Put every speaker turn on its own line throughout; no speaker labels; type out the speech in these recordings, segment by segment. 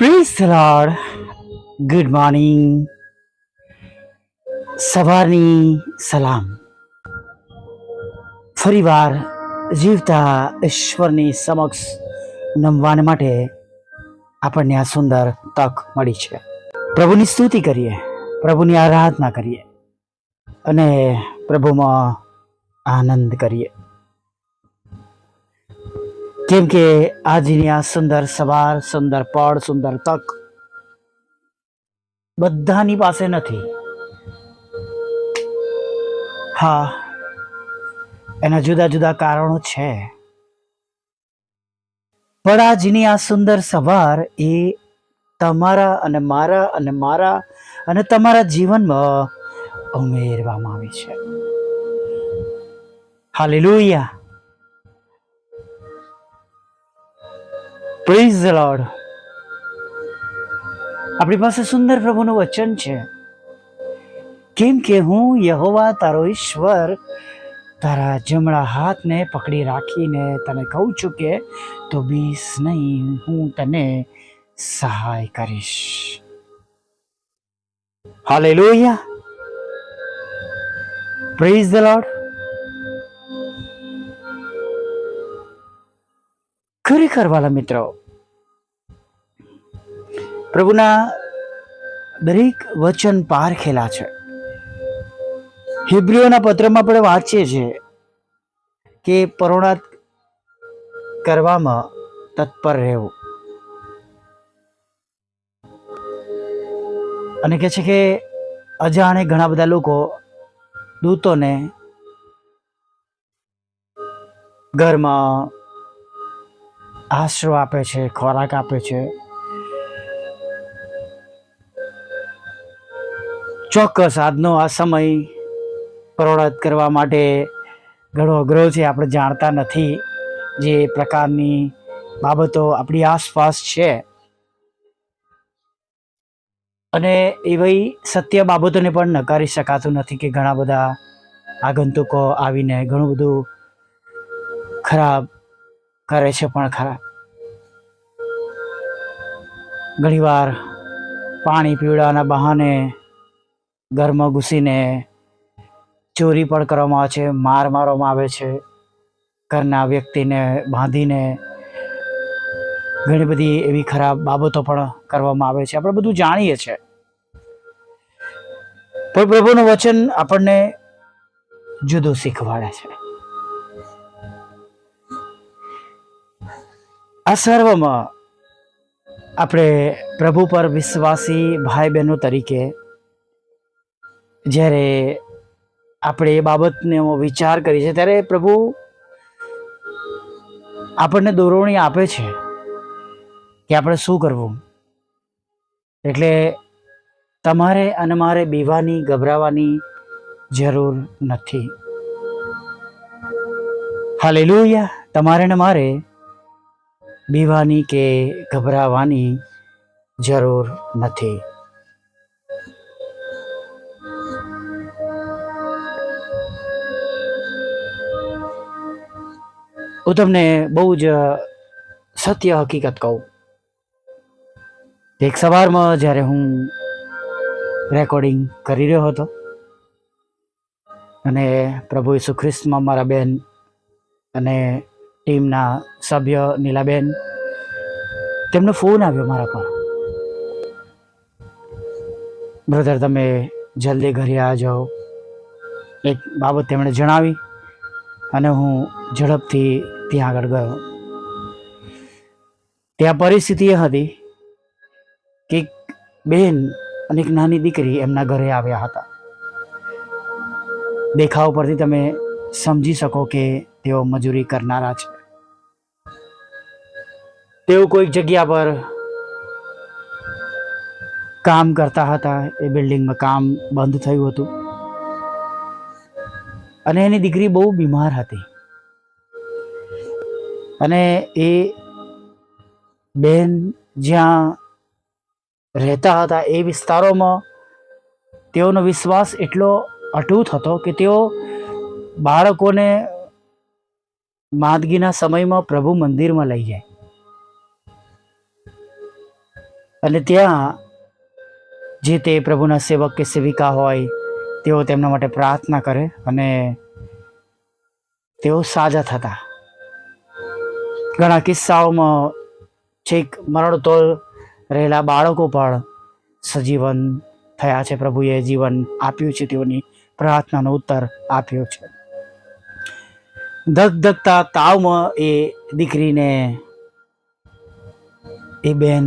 Praise the lord. Good morning. સવારની સલામ. ફરીવાર જીવતા ઈશ્વરની સમક્ષ નમવાને માટે આપણને આ સુંદર તક મળી છે. પ્રભુની સ્તુતિ કરીએ, પ્રભુની આરાધના કરીએ અને પ્રભુમાં આનંદ કરીએ, કેમ કે આજની આ સુંદર સવાર, સુંદર પળ, સુંદર તક બધાની પાસે નથી. હા, એના જુદા જુદા કારણો છે, પણ આજની આ સુંદર સવાર એ તમારા અને મારા અને તમારા જીવનમાં ઉમેરવામાં આવી છે. હાલેલુયા. Praise the lord. આપણી પાસે સુંદર પ્રભુનું વચન છે, કેમ કે હું યહોવા તારો ઈશ્વર તારા જમણા હાથને પકડી રાખીને તને કહું છું કે તો બીસ નહીં, હું તને સહાય કરીશ. હાલેલુયા. Praise the lord. ખરેખર વાલા મિત્રો, પ્રભુના દરેક વચન પારખેલા છે. હિબ્રીઓના પત્રમાં આપણે વાંચીએ છીએ કે પરોણાત કરવામાં તત્પર રહેવું, અને કહે છે કે અજાણે ઘણા બધા લોકો દૂતોને ઘરમાં આશરો આપે છે, ખોરાક આપે છે. ચોક્કસ આજનો આ સમય પરોણાત કરવા માટે ઘણો અઘરો છે. આપણે જાણતા નથી જે પ્રકારની બાબતો આપણી આસપાસ છે, અને એવી સત્ય બાબતોને પણ નકારી શકાતું નથી કે ઘણા બધા આગંતુકો આવીને ઘણું બધું ખરાબ કરે છે. પણ ખરા ઘણીવાર પાણી પીવડાવવાના બહાને ઘરમાં ઘૂસીને ચોરી પણ કરવામાં આવે છે, મારવામાં આવે છે, ઘરના વ્યક્તિને બાંધીને ઘણી બધી એવી ખરાબ બાબતો પણ કરવામાં આવે છે. આપણે બધું જાણીએ છીએ, પણ પ્રભુનું વચન આપણને જુદું શીખવાડે છે. આ સર્વમાં આપણે પ્રભુ પર વિશ્વાસી ભાઈ બહેનો તરીકે જ્યારે આપણે એ બાબતને વિચાર કરીએ છીએ, ત્યારે પ્રભુ આપણને દોરવણી આપે છે કે આપણે શું કરવું. એટલે તમારે અને મારે બીવાની, ગભરાવાની જરૂર નથી. હાલેલુયા. તમારે ને મારે બીવાની કે ગભરાવાની જરૂર નથી. હું તમને બહુ જ સત્ય હકીકત કહું. એક સવારમાં જ્યારે હું રેકોર્ડિંગ કરી રહ્યો હતો અને પ્રભુ ઈસુ ખ્રિસ્તમાં મારા બેન અને ટીમના સભ્ય નીલાબેન, તેમનો ફોન આવ્યો મારા પર, બ્રધર તમે જલ્દી ઘરે આ જાઓ. એક બાબત તેમણે જણાવી અને હું ઝડપથી ત્યાં આગળ ગયો. ત્યાં પરિસ્થિતિ એ હતી કે બેન અને એક નાની દીકરી એમના ઘરે આવ્યા હતા. દેખાવ પરથી તમે સમજી શકો કે તેઓ મજૂરી કરનારા છે. તેઓ કોઈક જગ્યા પર કામ કરતા હતા. એ બિલ્ડિંગમાં કામ બંધ થયું હતું અને એની દીકરી બહુ બીમાર હતી. અને એ બેન જ્યાં રહેતા હતા એ વિસ્તારોમાં તેઓનો વિશ્વાસ એટલો અટૂટ હતો કે તેઓ બાળકોને માંદગીના સમયમાં પ્રભુ મંદિરમાં લઈ જાય. અને ત્યાં જે તે પ્રભુના સેવક કે સેવિકા હોય તેઓ તેમના માટે પ્રાર્થના કરે અને તેઓ સાજા થતા. ઘણા કિસ્સાઓમાં છેક મરણતોલ રહેલા બાળકો પણ સજીવન થયા છે. પ્રભુએ જીવન આપ્યું છે, તેઓની પ્રાર્થનાનો ઉત્તર આપ્યો છે. ધગધગતા તાવમાં એ દીકરીને એ બેન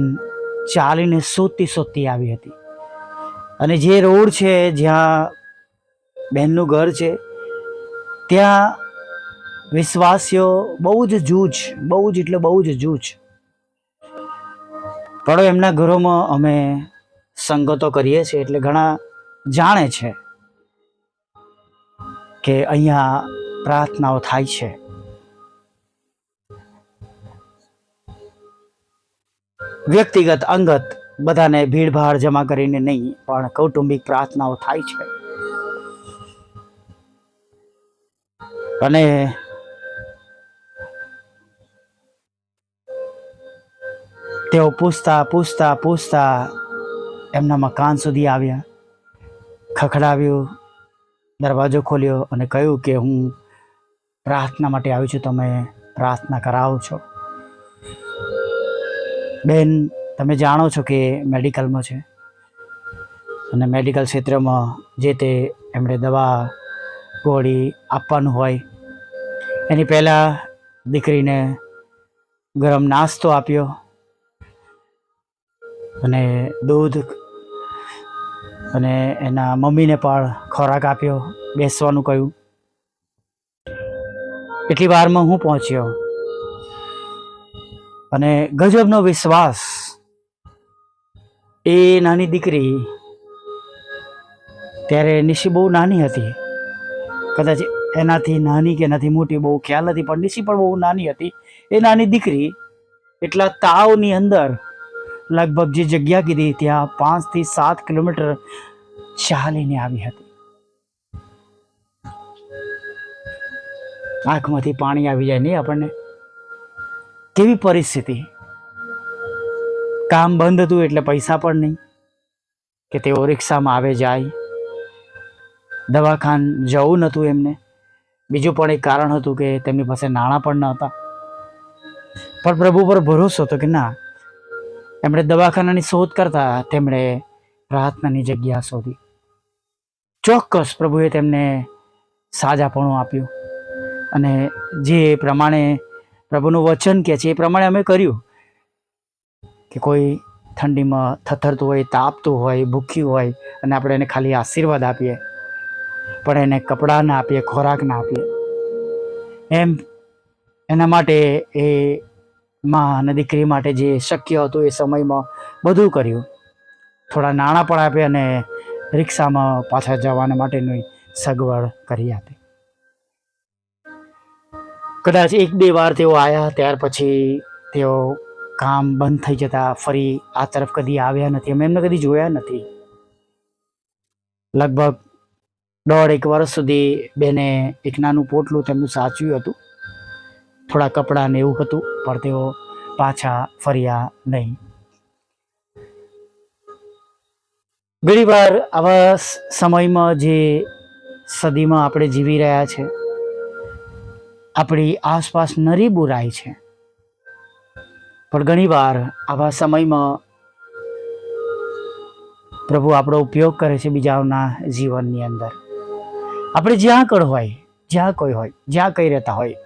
ચાલીને શોધતી આવી હતી. અને જે રોડ છે જ્યાં બહેનનું ઘર છે ત્યાં વિશ્વાસીઓ બહુ જ જૂજ. પણ એમના ઘરોમાં અમે સંગતો કરીએ છીએ એટલે ઘણા જાણે છે કે અહીંયા પ્રાર્થનાઓ થાય છે. વ્યક્તિગત અંગત બધાને ભીડભાડ જમા કરીને નહીં, પણ કૌટુંબિક પ્રાર્થનાઓ થાય છે. અને તેઓ પૂછતા એમના મકાન સુધી આવ્યા, ખખડાવ્યું, દરવાજો ખોલ્યો અને કહ્યું કે હું પ્રાર્થના માટે આવી છું, તમે પ્રાર્થના કરાવો છો. બેન, તમે જાણો છો કે મેડિકલમાં છે અને મેડિકલ ક્ષેત્રમાં જે તે એમણે દવા ગોળી આપવાનું હોય એની પહેલાં દીકરીને ગરમ નાસ્તો આપ્યો અને દૂધ, અને એના મમ્મીને પણ ખોરાક આપ્યો, બેસવાનું કહ્યું. એટલી વારમાં હું પહોંચ્યો અને ગજબનો વિશ્વાસ. એ નાની દીકરી ત્યારે નિશી બહુ નાની હતી, કદાચ એનાથી નાની કે એનાથી મોટી બહુ ખ્યાલ નથી, પણ નિશી પણ બહુ નાની હતી. એ નાની દીકરી એટલા તાવની અંદર લગભગ જે જગ્યા કીધી ત્યાં 5 થી 7 કિલોમીટર ચાલીને આવી હતી. આંખમાંથી પાણી આવી જાય નહીં આપણને. કેવી પરિસ્થિતિ! કામ બંધ હતું એટલે પૈસા પણ નહીં કે તેઓ રિક્ષામાં આવે જાય. દવાખાન જવું નહોતું એમને. બીજું પણ એક કારણ હતું કે તેમની પાસે નાણાં પણ ન હતા. પણ પ્રભુ પર ભરોસો હતો કે ના, એમણે દવાખાનાની શોધ કરતા તેમણે પ્રાર્થનાની જગ્યા શોધી. ચોક્કસ પ્રભુએ તેમને સાજાપણું આપ્યું અને જે પ્રમાણે પ્રભુનું વચન કહે છે એ પ્રમાણે અમે કર્યું કે કોઈ ઠંડીમાં થથરતું હોય, તાપતું હોય, ભૂખ્યું હોય અને આપણે એને ખાલી આશીર્વાદ આપીએ, પણ એને કપડાં ના આપીએ, ખોરાક ના આપીએ. એમ એના માટે એ માં અને દીકરી માટે જે શક્ય હતું એ સમયમાં બધું કર્યું. થોડા નાણાં પણ આપે અને રિક્ષામાં પાછા જવાના માટેની સગવડ કરી આપી. કદાચ 1-2 વાર તેઓ આવ્યા, ત્યાર પછી તેઓ કામ બંધ થઈ જતા ફરી આ તરફ કદી આવ્યા નથી. અમે એમને કદી જોયા નથી. લગભગ 1.5 વર્ષ સુધી બેને એક નાનું પોટલું તેમનું સાચવ્યું હતું, થોડા કપડાં ને એવું હતું, પણ તેઓ પાછા ફર્યા નહીં. ઘણી વાર આવા સમયમાં જે સદીમાં આપણે જીવી રહ્યા છે, આપણી આસપાસ નરી બુરાઈ છે, પણ ઘણી વાર આવા સમયમાં પ્રભુ આપણો ઉપયોગ કરે છે બીજાઓના જીવનની અંદર. આપણે જ્યાં કણ હોય, જ્યાં કોઈ હોય, જ્યાં કઈ રહેતા હોય,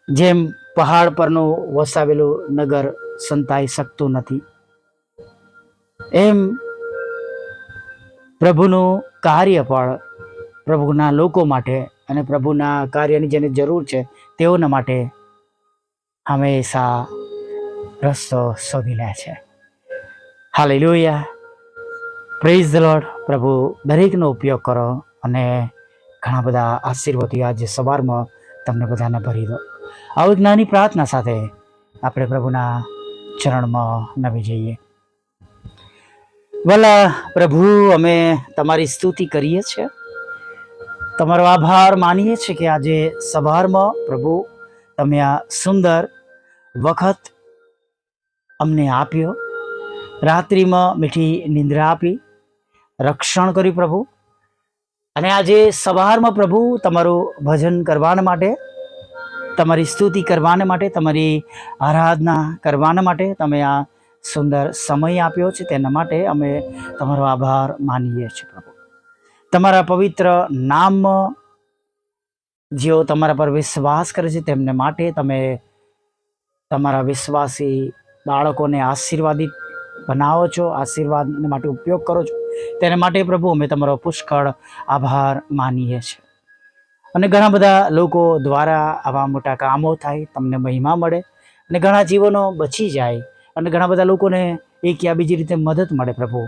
જેમ પહાડ પરનું વસાવેલું નગર સંતાઈ શકતું નથી, એમ પ્રભુનું કાર્ય પણ પ્રભુના લોકો માટે અને પ્રભુના કાર્યની જેને જરૂર છે તેઓના માટે હંમેશા રસ્તો શોધી લે છે. Hallelujah, praise the lord. પ્રભુ દરેકનો ઉપયોગ કરો અને ઘણા બધા આશીર્વાદો આજે સવારમાં તમને બધાને ભરી દો. આવું એક નાની પ્રાર્થના સાથે આપણે પ્રભુના ચરણમાં નમી જઈએ. ભલા પ્રભુ, અમે તમારી સ્તુતિ કરીએ છીએ, તમારો આભાર માનીએ છીએ કે આજે સવારમાં પ્રભુ તમે આ સુંદર વખત અમને આપ્યો રાત્રિમાં મીઠી નિંદ્રા આપી રક્ષણ કર્યું પ્રભુ. અને આજે સવારમાં પ્રભુ તમારું ભજન કરવાના માટે, તમારી સ્તુતિ કરવાના માટે, તમારી આરાધના કરવાના માટે તમે આ સુંદર સમય આપ્યો છે. તેના માટે અમે તમારો આભાર માનીએ છીએ પ્રભુ. તમારા પવિત્ર નામમાં જેઓ તમારા પર વિશ્વાસ કરે છે તેમને માટે તમે તમારા વિશ્વાસી બાળકોને આશીર્વાદિત બનાવો છો, આશીર્વાદ માટે ઉપયોગ કરો છો. તેના માટે પ્રભુ અમે તમારો પુષ્કળ આભાર માનીએ છીએ. અને ઘણા બધા લોકો દ્વારા આવા મોટા કામો થાય, તમને મહિમા મળે અને ઘણા જીવનો બચી જાય અને ઘણા બધા લોકોને એક યા બીજી રીતે મદદ મળે પ્રભુ,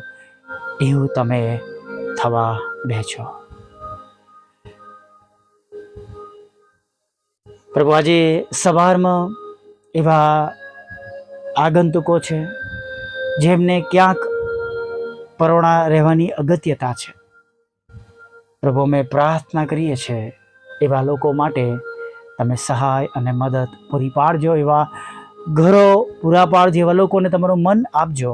એવું તમે થવા બેસો પ્રભુ. આજે સવારમાં એવા આગંતુકો છે જેમને ક્યાંક પરોણા રહેવાની અગત્યતા છે પ્રભુ. અમે પ્રાર્થના કરીએ છીએ એવા લોકો માટે તમે સહાય અને મદદ પૂરી પાડજો, એવા ઘરો પૂરા પાડજો, એવા લોકોને તમારું મન આપજો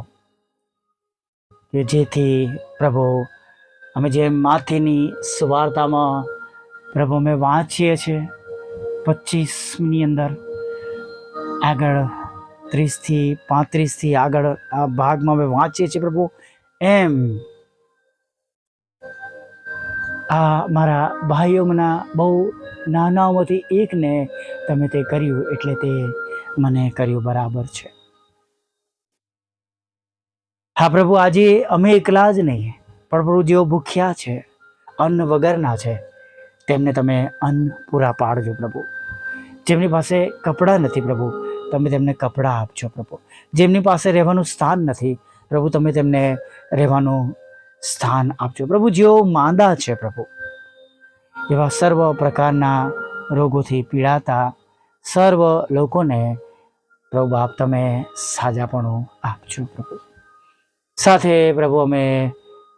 કે જેથી પ્રભુ અમે જે માથેની સુવાર્તામાં પ્રભુ અમે વાંચીએ છીએ 25ની અંદર આગળ 30 થી 35 થી આગળ આ ભાગમાં અમે વાંચીએ છીએ પ્રભુ, એમ આ મારા ભાઈઓના બહુ નાનાઓમાંથી એકને તમે તે કર્યું એટલે તે મને કર્યું બરાબર છે. હા પ્રભુ, આજે અમે એકલા જ નહીં પણ પ્રભુ જેઓ ભૂખ્યા છે, અન્ન વગરના છે, તેમને તમે અન્ન પૂરા પાડજો પ્રભુ. જેમની પાસે કપડાં નથી પ્રભુ, તમે તેમને કપડાં આપજો પ્રભુ. જેમની પાસે રહેવાનું સ્થાન નથી પ્રભુ, તમે તેમને રહેવાનું સ્થાન આપજો પ્રભુ. જેઓ માંદા છે પ્રભુ, એવા સર્વ પ્રકારના રોગોથી પીડાતા સર્વ લોકોને પ્રભુ બાપ તમે સાજાપણું આપજો પ્રભુ. સાથે પ્રભુ અમે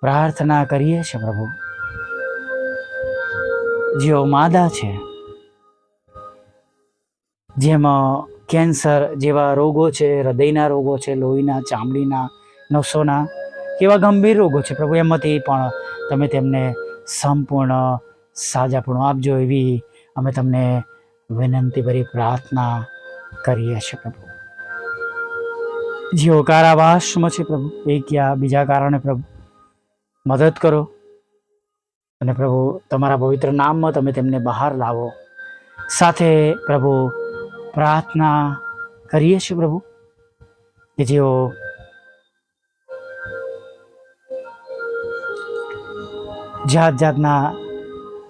પ્રાર્થના કરીએ છીએ પ્રભુ, જેઓ માંદા છે, જેમાં કેન્સર જેવા રોગો છે, હૃદયના રોગો છે, લોહીના, ચામડીના, નસોના કેવા ગંભીર રોગો છે પ્રભુ, એમાંથી પણ તમે તેમને સંપૂર્ણ સાજાપણું આપજો, એવી અમે તમને વિનંતી ભરી પ્રાર્થના કરીએ છીએ પ્રભુ. જેઓ કારાવાસમાં છે પ્રભુ, એક યા બીજા કારણે પ્રભુ મદદ કરો અને પ્રભુ તમારા પવિત્ર નામમાં તમે તેમને બહાર લાવો. સાથે પ્રભુ પ્રાર્થના કરીએ છીએ પ્રભુ કે જેઓ જાત જાતના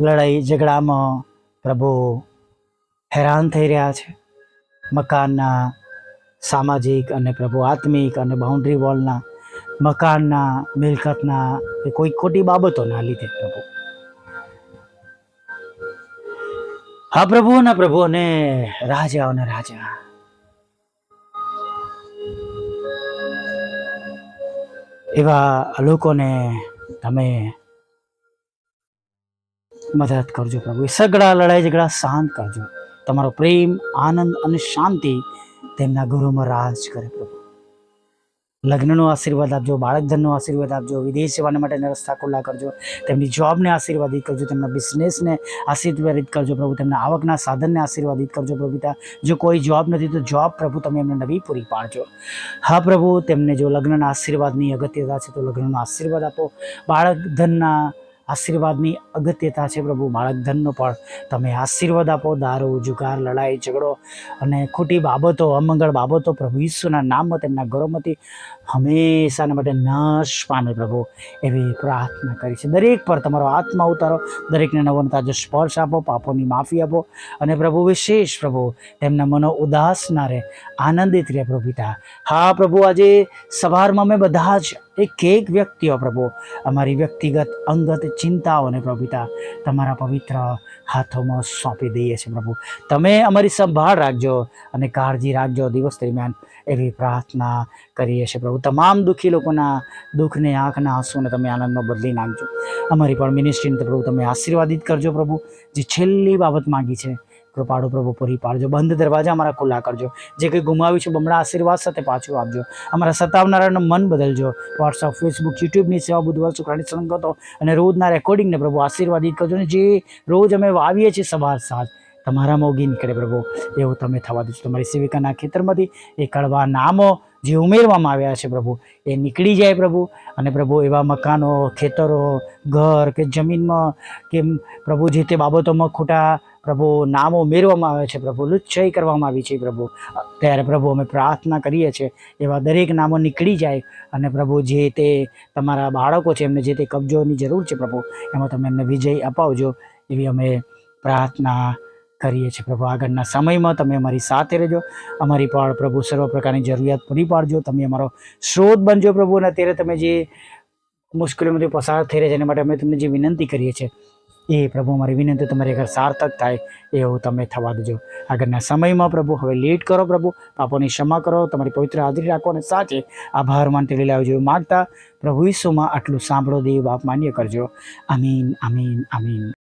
લડાઈ ઝઘડામાં પ્રભુ હેરાન થઈ રહ્યા છે, મકાનના, સામાજિક અને પ્રભુ આત્મિક અને બાઉન્ડ્રી વોલના, મકાનના, મિલકતના કે કોઈ ખોટી બાબતોના લીધે પ્રભુ. હા પ્રભુના પ્રભુ અને રાજાઓના રાજા, એવા લોકોને તમે મદદ કરજો પ્રભુ. સગડા લડાઈ ઝઘડા શાંત કરજો. તમારો પ્રેમ, આનંદ અને શાંતિ તેમના ઘરોમાં રાજ કરે પ્રભુ. લગ્નનો આશીર્વાદ આપજો, બાળક ધનનો આશીર્વાદ આપજો, વિદેશ જવાના માટેના રસ્તા ખુલ્લા કરજો, તેમની જોબને આશીર્વાદિત કરજો, તેમના બિઝનેસને આશીર્વાદિત કરજો પ્રભુ, તેમના આવકના સાધનને આશીર્વાદિત કરજો પ્રભુ પિતા. જો કોઈ જોબ નથી તો જોબ પ્રભુ તમે એમને નવી પૂરી પાડજો. હા પ્રભુ, તેમને જો લગ્નના આશીર્વાદની અગત્યતા છે તો લગ્નનો આશીર્વાદ આપો. બાળક ધનના આશીર્વાદની અગત્યતા છે પ્રભુ, બાળક ધનનો પણ તમે આશીર્વાદ આપો. દારૂ, જુગાર, લડાઈ ઝઘડો અને ખોટી બાબતો, અમંગળ બાબતો પ્રભુ ઈસુના નામમાં તેમના ઘરોમાંથી હંમેશાના માટે નાશ પામે પ્રભુ, એવી પ્રાર્થના કરી છે. દરેક પર તમારો આત્મા ઉતારો, દરેકને નવો તાજો સ્પર્શ આપો, પાપોની માફી આપો અને પ્રભુ વિશેષ પ્રભુ તેમના મનો ઉદાસ ના રહે, આનંદિત રહે પ્રભુ પિતા. હા પ્રભુ, આજે સવારમાં અમે બધા જ એક વ્યક્તિઓ પ્રભુ અમારી વ્યક્તિગત અંગત ચિંતાઓને પ્રભુ પિતા તમારા પવિત્ર હાથોમાં સોંપી દઈએ છીએ પ્રભુ. તમે અમારી સંભાળ રાખજો અને કાળજી રાખજો દિવસ દરમિયાન, એવી પ્રાર્થના કરીએ છીએ પ્રભુ. તમામ દુઃખી લોકોના દુઃખને, આંખના આંસુને તમે આનંદમાં બદલી નાખજો. અમારી પણ મિનિસ્ટ્રીને પ્રભુ તમે આશીર્વાદિત કરજો પ્રભુ. જે છેલ્લી બાબત માગી છે કૃપાળુ પ્રભુ પૂરી પાડજો. બંધ દરવાજા અમારા ખુલ્લા કરજો. જે કંઈ ગુમાવ્યું છે બમણા આશીર્વાદ સાથે પાછું આપજો. અમારા સતાવનારાનું મન બદલજો. વોટ્સઅપ, ફેસબુક, યુટ્યુબની સેવા, બુધવાર શુક્રાની સંગતો અને રોજના રેકોર્ડિંગને પ્રભુ આશીર્વાદિત કરજો. ને જે રોજ અમે વાવીએ છીએ સવાર સાંજ તમારામાં ઉગી નીકળે પ્રભુ, એવું તમે થવા દેજો. તમારી સેવિકાના ખેતરમાંથી એ કડવા નામો જે ઉમેરવામાં આવ્યા છે પ્રભુ, એ નીકળી જાય પ્રભુ. અને પ્રભુ એવા મકાનો, ખેતરો, ઘર કે જમીનમાં કે પ્રભુ જે તે બાબતોમાં ખોટા પ્રભુ નામો ઉમેરવામાં આવે છે પ્રભુ, લુચ્છાઈ કરવામાં આવી છે પ્રભુ, ત્યારે પ્રભુ અમે પ્રાર્થના કરીએ છીએ એવા દરેક નામો નીકળી જાય. અને પ્રભુ જે તે તમારા બાળકો છે એમને જે તે કબજોની જરૂર છે પ્રભુ, એમાં તમે એમને વિજય અપાવજો, એવી અમે પ્રાર્થના કરીએ છીએ પ્રભુ. આગળના સમયમાં તમે અમારી સાથે રહેજો. અમારી પણ પ્રભુ સર્વ પ્રકારની જરૂરિયાત પૂરી પાડજો. તમે અમારો સ્ત્રોત બનજો પ્રભુ. અને અત્યારે તમે જે મુશ્કેલીઓમાંથી પસાર થઈ રહ્યા છે એના માટે અમે તમને જે વિનંતી કરીએ છીએ એ પ્રભુ અમારી વિનંતી તમારી ઘર સાર્થક થાય એવું તમે થવા દેજો. આગળના સમયમાં પ્રભુ હવે લીડ કરો પ્રભુ, પાપોની ક્ષમા કરો, તમારી પવિત્ર હાજરી રાખો અને સાથે આભાર માનતી લઈ લાવજો એવું માગતા પ્રભુ ઈસુમાં આટલું સાંભળો દેવ બાપ માન્ય કરજો. આમીન, આમીન, આમીન.